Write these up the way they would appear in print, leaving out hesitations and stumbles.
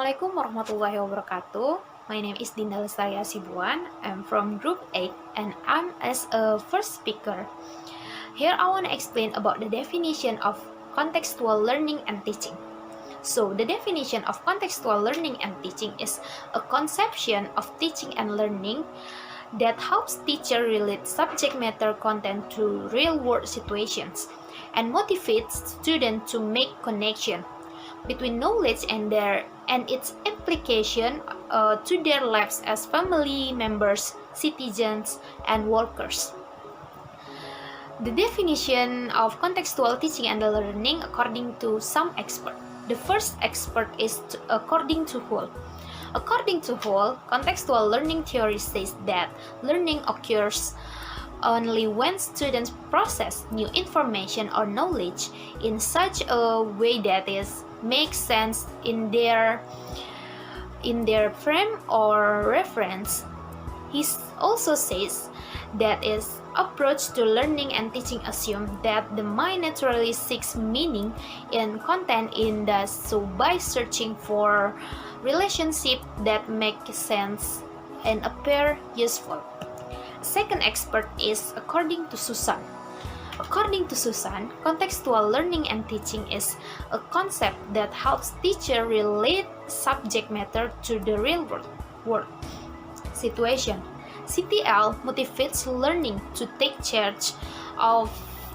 Assalamualaikum warahmatullahi wabarakatuh. My name is Dinda Lestari Asibuan. I'm from Group 8 and I'm as a first speaker. Here I want to explain about the definition of contextual learning and teaching. So, the definition of contextual learning and teaching is a conception of teaching and learning that helps teacher relate subject matter content to real-world situations and motivates students to make connection between knowledge and its application to their lives as family members, citizens, and workers. The definition of contextual teaching and learning according to some experts. The first expert is according to Hull. According to Hull, contextual learning theory says that learning occurs only when students process new information or knowledge in such a way that makes sense in their frame or reference. He also says that his approach to learning and teaching assumes that the mind naturally seeks meaning in content so by searching for relationships that make sense and appear useful. Second expert is according to Susan. According to Susan, contextual learning and teaching is a concept that helps teachers relate subject matter to the real world situation. CTL motivates learning to take charge of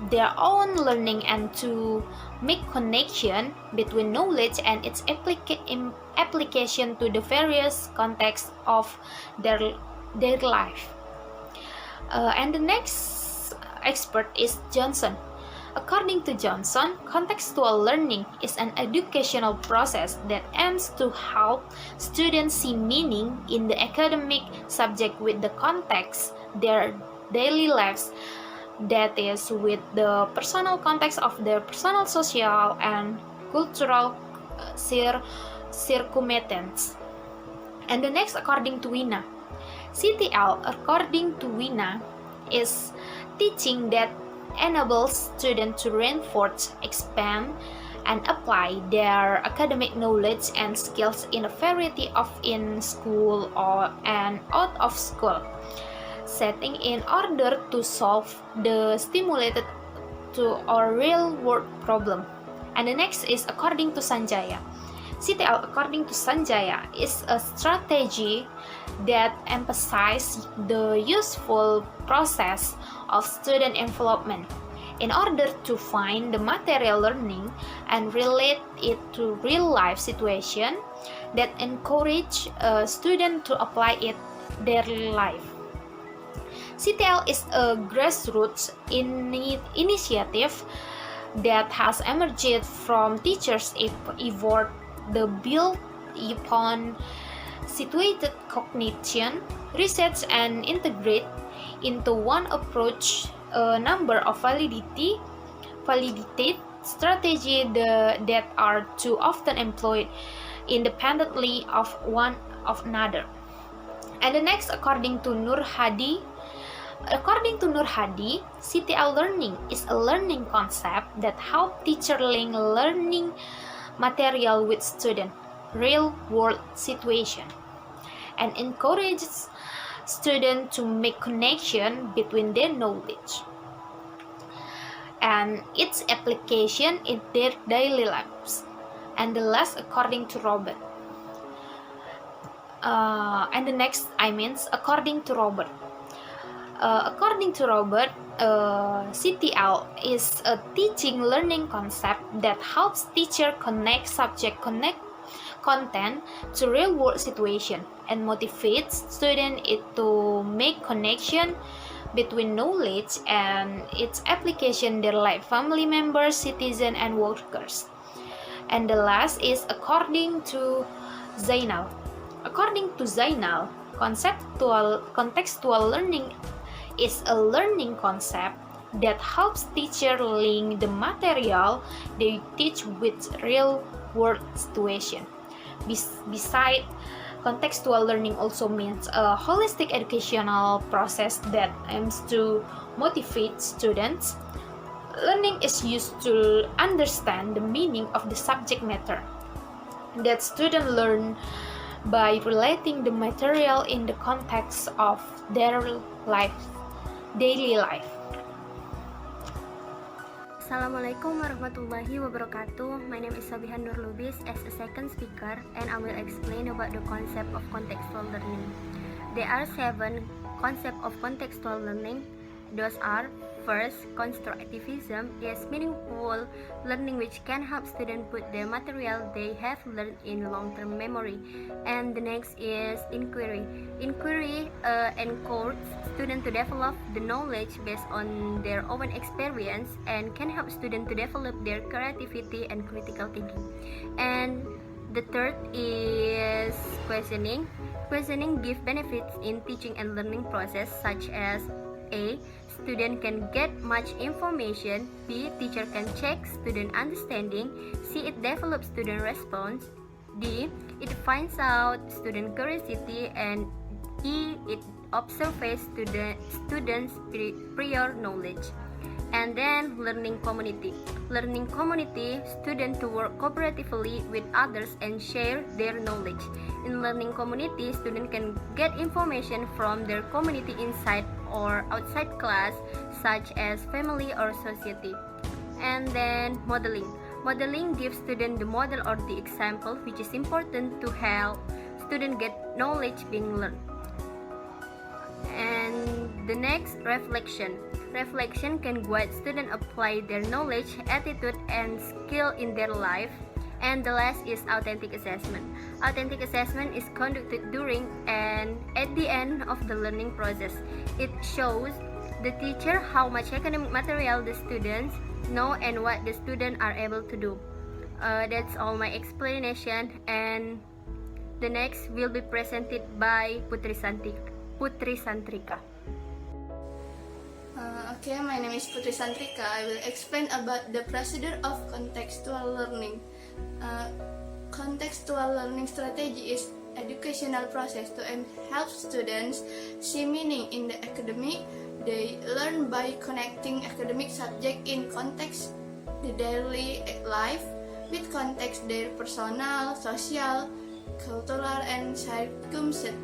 their own learning and to make connection between knowledge and its application to the various contexts of their life. And the next expert is Johnson. According to Johnson, contextual learning is an educational process that aims to help students see meaning in the academic subject with the context their daily lives, that is, with the personal context of their personal, social, and cultural circumstances. And the next, according to Wina, CTL, according to Wina, is teaching that enables students to reinforce, expand, and apply their academic knowledge and skills in a variety of in-school and out-of-school setting in order to solve the stimulated to a real-world problem. And the next is according to Sanjaya. CTL, according to Sanjaya, is a strategy that emphasizes the useful process of student development in order to find the material learning and relate it to real-life situation that encourage a student to apply it their life. CTL is a grassroots initiative that has emerged from teachers' effort to build upon situated cognition research and integrate into one approach a number of validated strategies that are too often employed independently of one of another. And the next, according to Nur Hadi, CTL learning is a learning concept that helps teachers link learning material with student real-world situation and encourages students to make connection between their knowledge and its application in their daily lives. And the last, according to Robert. And the next, according to Robert. According to Robert, CTL is a teaching learning concept that helps teachers connect content to real-world situation and motivates students to make connection between knowledge and its application in their life, family members, citizens, and workers. And the last is according to Zainal. According to Zainal, contextual learning is a learning concept that helps teachers link the material they teach with real-world situation. Besides, contextual learning also means a holistic educational process that aims to motivate students. Learning is used to understand the meaning of the subject matter that students learn by relating the material in the context of their daily life. Assalamualaikum warahmatullahi wabarakatuh. My name is Sabihan Nur Lubis as a second speaker, and I will explain about the concept of contextual learning. There are 7 concepts of contextual learning. Those are: first, constructivism is meaningful learning which can help students put the material they have learned in long-term memory. And the next is inquiry. Inquiry encourages students to develop the knowledge based on their own experience and can help students to develop their creativity and critical thinking. And the third is questioning. Questioning gives benefits in teaching and learning process, such as: A. Student can get much information. B. Teacher can check student understanding. C. It develops student response. D. It finds out student curiosity. And E. It observes students' prior knowledge. And then learning community. Learning community, students to work cooperatively with others and share their knowledge. In learning community, students can get information from their community inside or outside class, such as family or society. And then modeling. Modeling gives students the model or the example, which is important to help students get knowledge being learned. And the next, reflection. Reflection can guide students apply their knowledge, attitude, and skill in their life. And the last is authentic assessment. Authentic assessment is conducted during and at the end of the learning process. It shows the teacher how much academic material the students know and what the students are able to do. That's all my explanation, and the next will be presented by Putri Santrika. Okay, my name is Putri Santrika. I will explain about the procedure of contextual learning. Contextual learning strategy is educational process to help students see meaning in the academic. They learn by connecting academic subject in context the daily life with context their personal, social, cultural, and circumstance.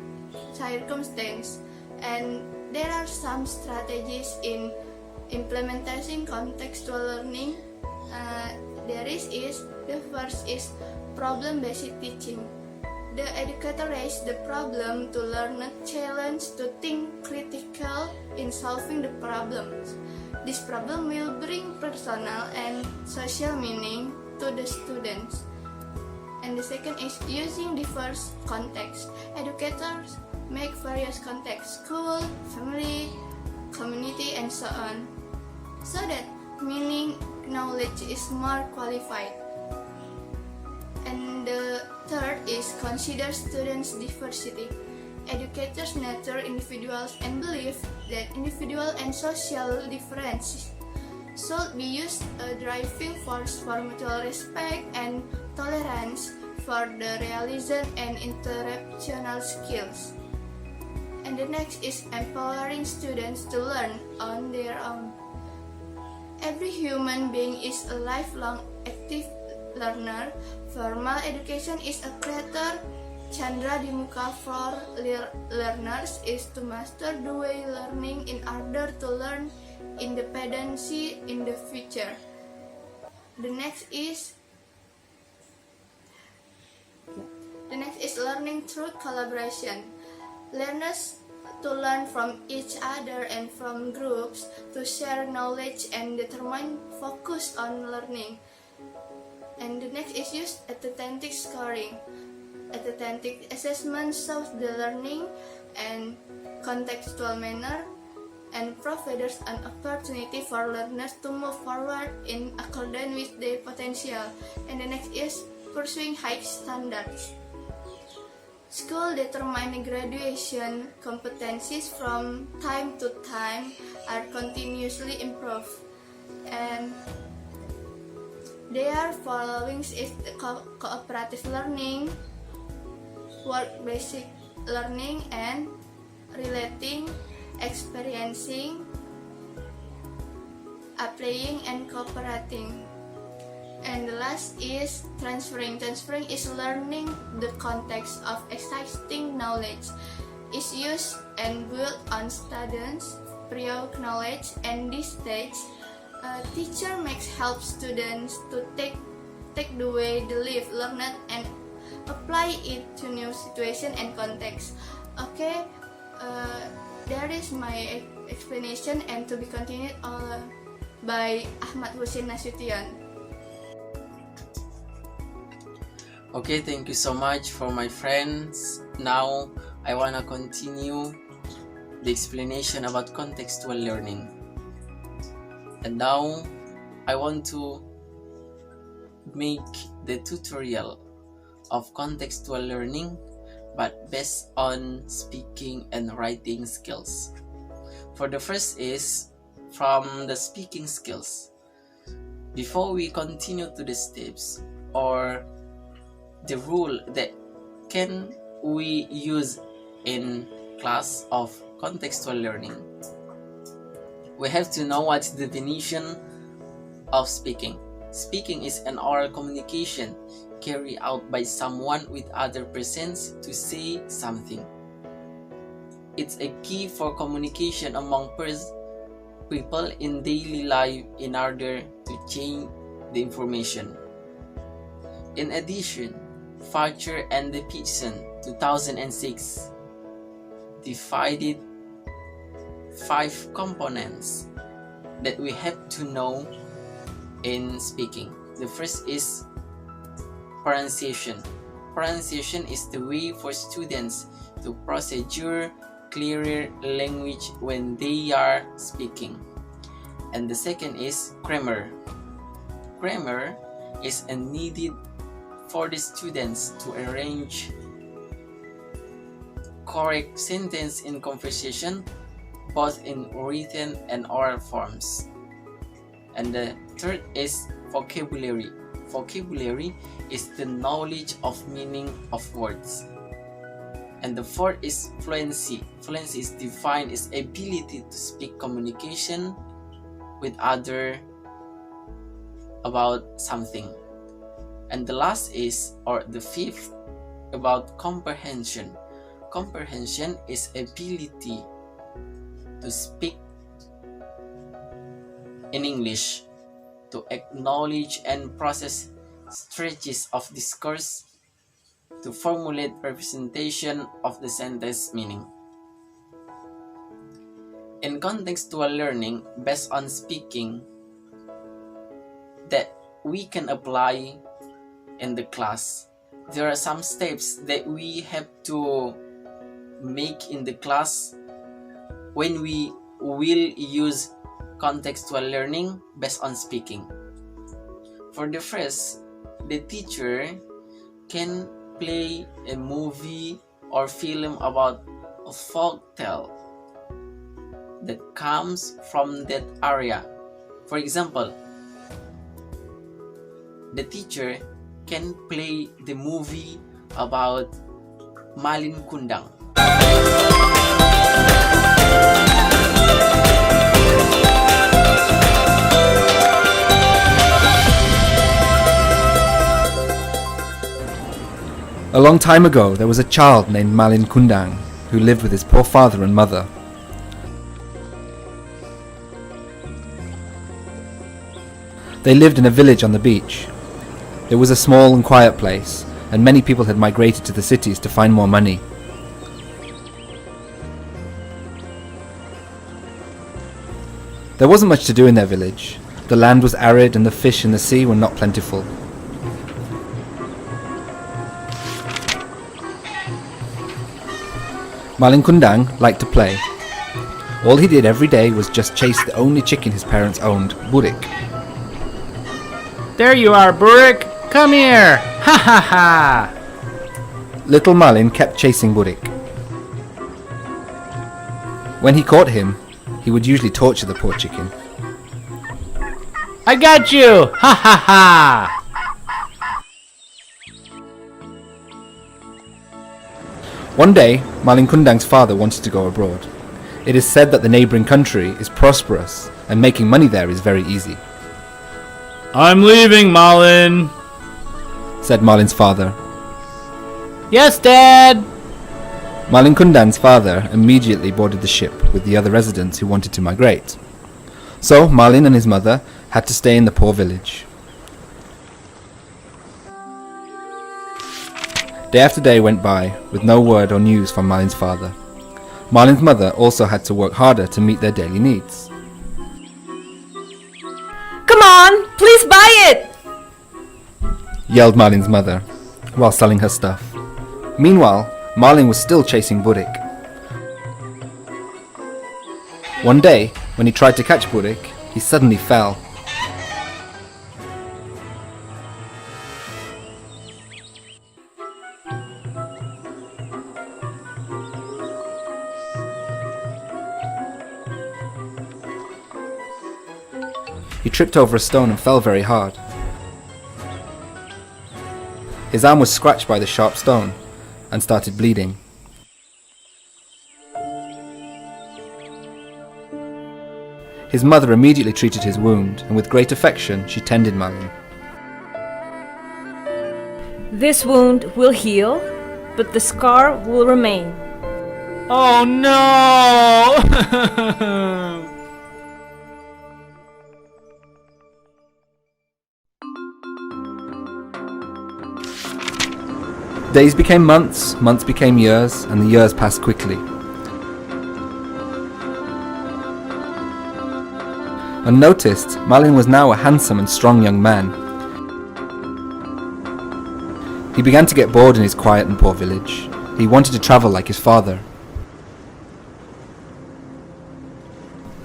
And there are some strategies in implementing contextual learning. The first is problem-based teaching. The educator raises the problem to learn a challenge to think critical in solving the problems. This problem will bring personal and social meaning to the students. And the second is using diverse context. Educators make various contexts: school, family, community, and so on, so that meaning knowledge is more qualified. And the third is consider students' diversity. Educators nurture individuals and believe that individual and social differences should be used as a driving force for mutual respect and tolerance for the realism and interactional skills. And the next is empowering students to learn on their own. Every human being is a lifelong active learner. Formal education is a greater Chandra di muka for learners is to master the way learning in order to learn independency in the future. The next is learning through collaboration. Learners to learn from each other and from groups to share knowledge and determine focus on learning. And the next is use authentic scoring. Authentic assessment shows the learning and contextual manner and provides an opportunity for learners to move forward in accordance with their potential. And the next is pursuing high standards. School determine graduation competencies from time to time are continuously improved, and they are following is the cooperative learning, work-based learning, and relating, experiencing, applying, and cooperating. And the last is transferring. Transferring is learning the context of existing knowledge. Is used and built on students' prior knowledge, and this stage, a teacher makes help students to take the way they live, learn it, and apply it to new situation and context. Okay, that is my explanation, and to be continued by Ahmad Husin Nasution. Okay, thank you so much for my friends. Now I wanna continue the explanation about contextual learning. And now I want to make the tutorial of contextual learning, but based on speaking and writing skills. For the first is from the speaking skills. Before we continue to the steps or the rule that can we use in class of contextual learning, we have to know what's the definition of speaking. Speaking is an oral communication carried out by someone with other persons to say something. It's a key for communication among people in daily life in order to change the information. In addition, Farcher and Peterson 2006 divided 5 components that we have to know in speaking. The first is pronunciation. Pronunciation is the way for students to procedure clearer language when they are speaking. And the second is grammar. Grammar is needed for the students to arrange correct sentence in conversation, both in written and oral forms. And the third is vocabulary. Vocabulary is the knowledge of meaning of words. And the fourth is fluency. Fluency is defined as ability to speak communication with other about something. And the last is, or the fifth, about comprehension. Comprehension is ability to speak in English, to acknowledge and process stretches of discourse, to formulate representation of the sentence meaning. In contextual learning based on speaking that we can apply in the class, there are some steps that we have to make in the class when we will use contextual learning based on speaking. For the first, the teacher can play a movie or film about a folk tale that comes from that area. For example, the teacher can play the movie about Malin Kundang. A long time ago, there was a child named Malin Kundang who lived with his poor father and mother. They lived in a village on the beach. It was a small and quiet place, and many people had migrated to the cities to find more money. There wasn't much to do in their village. The land was arid and the fish in the sea were not plentiful. Malin Kundang liked to play. All he did every day was just chase the only chicken his parents owned, Burik. There you are, Burik! Come here! Ha ha ha! Little Malin kept chasing Burik. When he caught him, he would usually torture the poor chicken. I got you! Ha ha ha! One day, Malin Kundang's father wanted to go abroad. It is said that the neighbouring country is prosperous and making money there is very easy. I'm leaving, Malin! said Malin's father. Yes, Dad! Malin Kundang's father immediately boarded the ship with the other residents who wanted to migrate. So Malin and his mother had to stay in the poor village. Day after day went by with no word or news from Malin's father. Malin's mother also had to work harder to meet their daily needs. Come on, please buy it! Yelled Malin's mother while selling her stuff. Meanwhile, Malin was still chasing Burik. One day, when he tried to catch Burik, he suddenly fell. He tripped over a stone and fell very hard. His arm was scratched by the sharp stone and started bleeding. His mother immediately treated his wound, and with great affection she tended Malin. This wound will heal, but the scar will remain. Oh no! Days became months, months became years, and the years passed quickly. Unnoticed, Malin was now a handsome and strong young man. He began to get bored in his quiet and poor village. He wanted to travel like his father.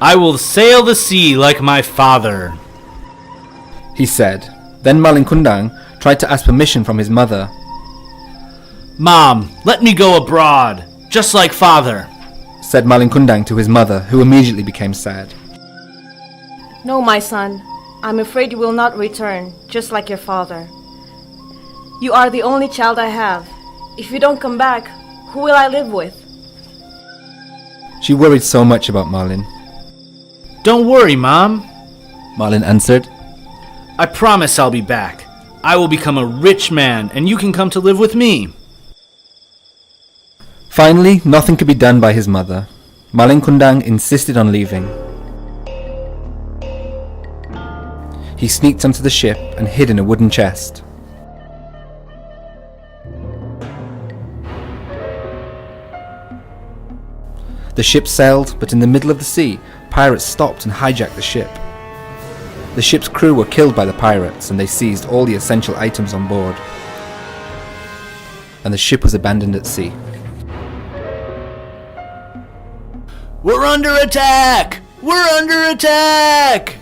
I will sail the sea like my father, he said. Then Malin Kundang tried to ask permission from his mother. Mom, let me go abroad, just like father, said Malin Kundang to his mother, who immediately became sad. No, my son, I'm afraid you will not return, just like your father. You are the only child I have. If you don't come back, who will I live with? She worried so much about Malin. Don't worry, Mom. Malin answered. I promise I'll be back. I will become a rich man, and you can come to live with me. Finally, nothing could be done by his mother. Malin Kundang insisted on leaving. He sneaked onto the ship and hid in a wooden chest. The ship sailed, but in the middle of the sea, pirates stopped and hijacked the ship. The ship's crew were killed by the pirates, and they seized all the essential items on board. And the ship was abandoned at sea. We're under attack! We're under attack!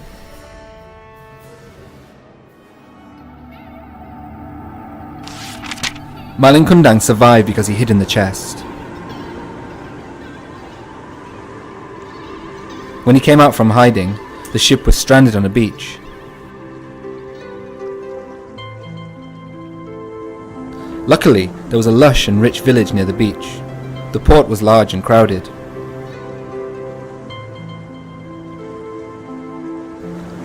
Malin Kundang survived because he hid in the chest. When he came out from hiding, the ship was stranded on a beach. Luckily, there was a lush and rich village near the beach. The port was large and crowded.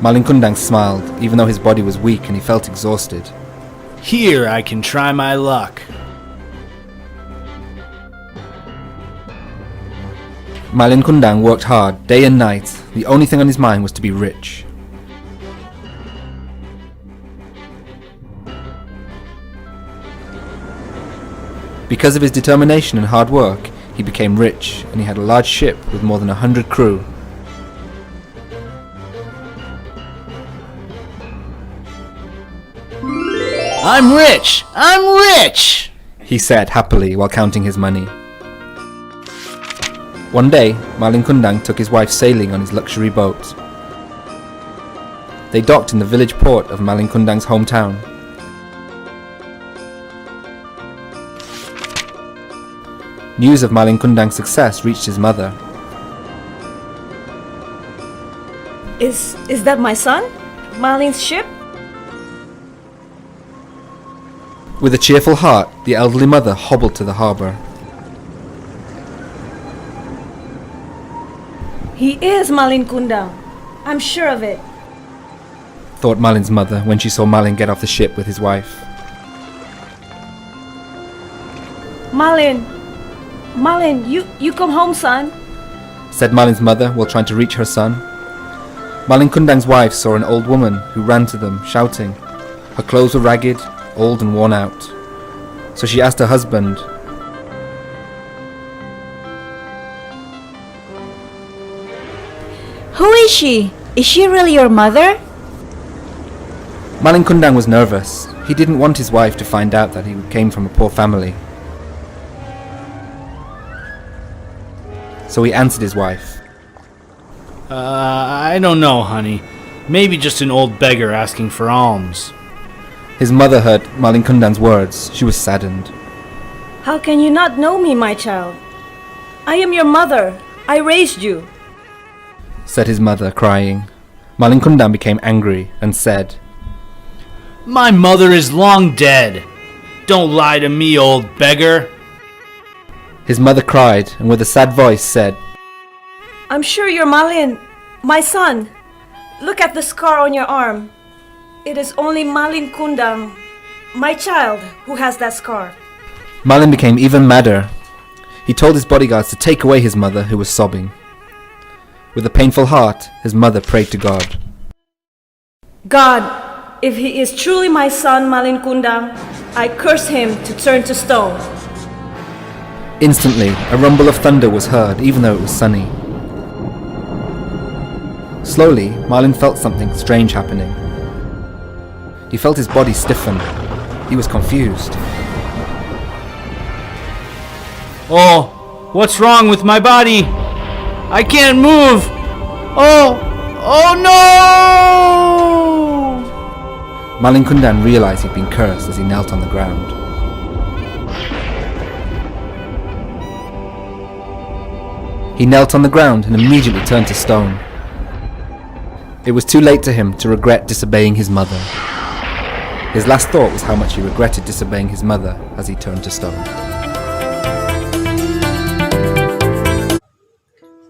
Malin Kundang smiled, even though his body was weak and he felt exhausted. Here I can try my luck. Malin Kundang worked hard, day and night. The only thing on his mind was to be rich. Because of his determination and hard work, he became rich, and he had a large ship with more than 100 crew. I'm rich! I'm rich! He said happily while counting his money. One day, Malin Kundang took his wife sailing on his luxury boat. They docked in the village port of Malin Kundang's hometown. News of Malin Kundang's success reached his mother. Is that my son? Malin's ship? With a cheerful heart, the elderly mother hobbled to the harbour. He is Malin Kundang. I'm sure of it. Thought Malin's mother when she saw Malin get off the ship with his wife. Malin! Malin, you come home, son. said Malin's mother while trying to reach her son. Malin Kundang's wife saw an old woman who ran to them, shouting. Her clothes were ragged, old and worn out. So she asked her husband, Who is she? Is she really your mother? Malin Kundang was nervous. He didn't want his wife to find out that he came from a poor family. So he answered his wife. I don't know, honey. Maybe just an old beggar asking for alms. His mother heard Malin Kundang's words. She was saddened. How can you not know me, my child? I am your mother. I raised you. Said his mother, crying. Malin Kundang became angry and said, My mother is long dead. Don't lie to me, old beggar. His mother cried and with a sad voice said, I'm sure you're Malin, my son. Look at the scar on your arm. It is only Malin Kundang, my child, who has that scar. Malin became even madder. He told his bodyguards to take away his mother, who was sobbing. With a painful heart, his mother prayed to God. God, if he is truly my son, Malin Kundang, I curse him to turn to stone. Instantly, a rumble of thunder was heard, even though it was sunny. Slowly, Malin felt something strange happening. He felt his body stiffen. He was confused. Oh, what's wrong with my body? I can't move. Oh no! Malin Kundang realized he'd been cursed as he knelt on the ground. He knelt on the ground and immediately turned to stone. It was too late to him to regret disobeying his mother. His last thought was how much he regretted disobeying his mother as he turned to stone.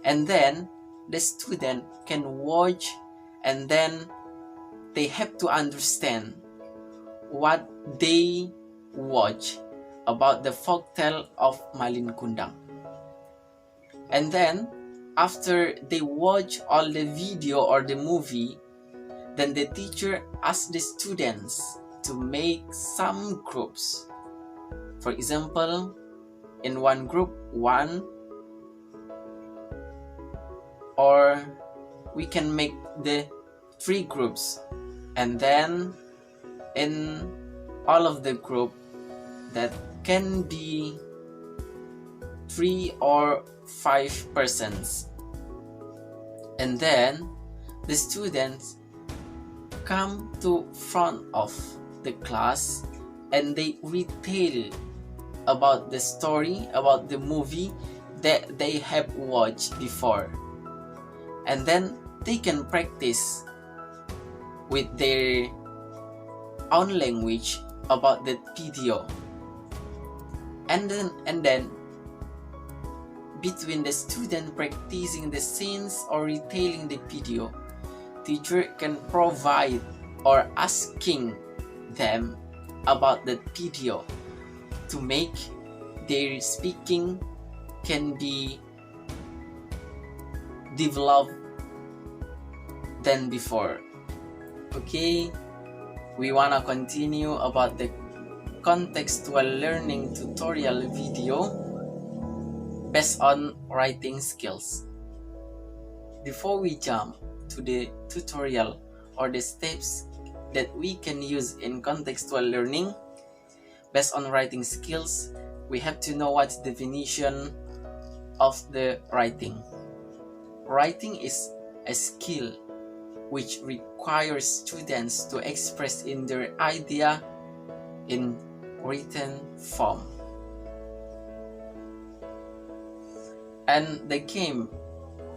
And then the student can watch, and then they have to understand what they watch about the folktale of Malin Kundang. And then after they watch all the video or the movie, then the teacher asks the students to make some groups. For example, in one group, one, or we can make the 3 groups, and then in all of the group that can be 3 or 5 persons, and then the students come to front of the class and they retell about the story, about the movie that they have watched before, and then they can practice with their own language about the video. And then between the student practicing the scenes or retailing the video, teacher can provide or asking them about the video to make their speaking can be developed than before. Okay, we wanna continue about the contextual learning tutorial video based on writing skills. Before we jump to the tutorial or the steps that we can use in contextual learning based on writing skills, we have to know what's the definition of the writing. Writing is a skill which requires students to express in their idea in written form. And the game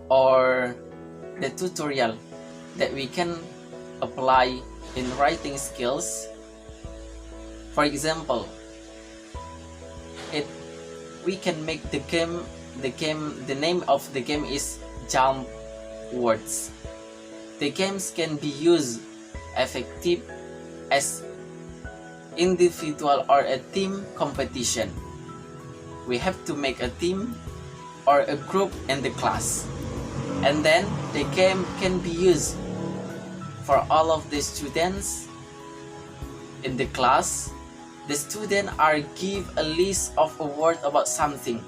or the tutorial that we can apply in writing skills, for example, we can make the name of the game is Jump Words. The games can be used effective as individual or a team competition. we have to make a team or a group in the class, and then the game can be used for all of the students in the class. The students are give a list of a word about something,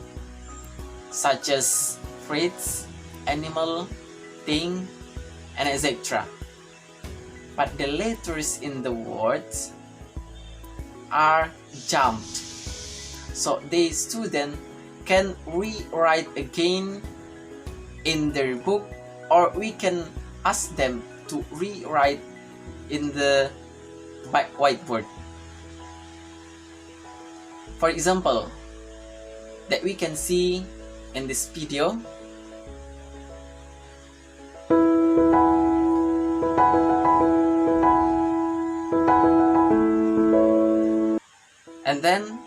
such as fruits, animal, thing, and etc. But the letters in the words are jumped, so the student can rewrite again in their book, or we can ask them to rewrite in the whiteboard. For example, that we can see in this video, and then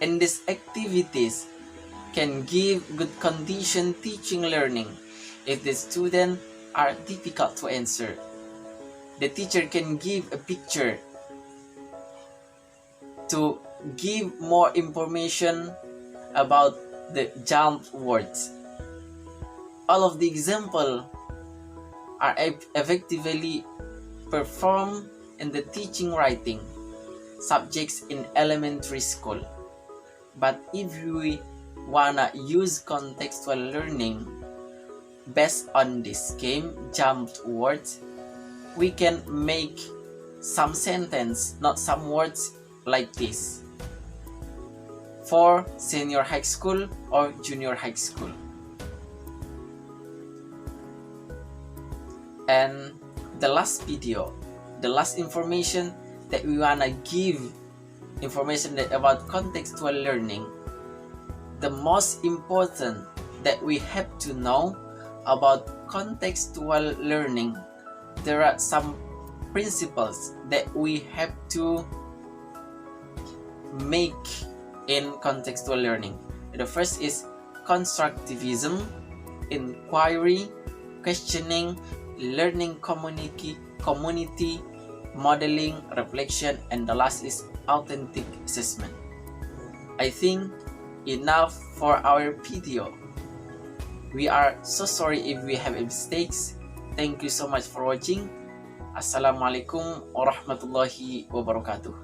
in these activities can give good condition teaching learning. If the students are difficult to answer, the teacher can give a picture to give more information about the jump words. All of the examples are effectively performed in the teaching writing subjects in elementary school. But if we wanna use contextual learning based on this game jumped words, we can make some sentence, not some words like this, for senior high school or junior high school. And the last video, the last information that we wanna give information about contextual learning, the most important that we have to know about contextual learning, there are some principles that we have to make in contextual learning. The first is constructivism, inquiry, questioning, learning community, modeling, reflection, and the last is authentic assessment. I think enough for our video. We are so sorry if we have mistakes. Thank you so much for watching. Assalamualaikum warahmatullahi wabarakatuh.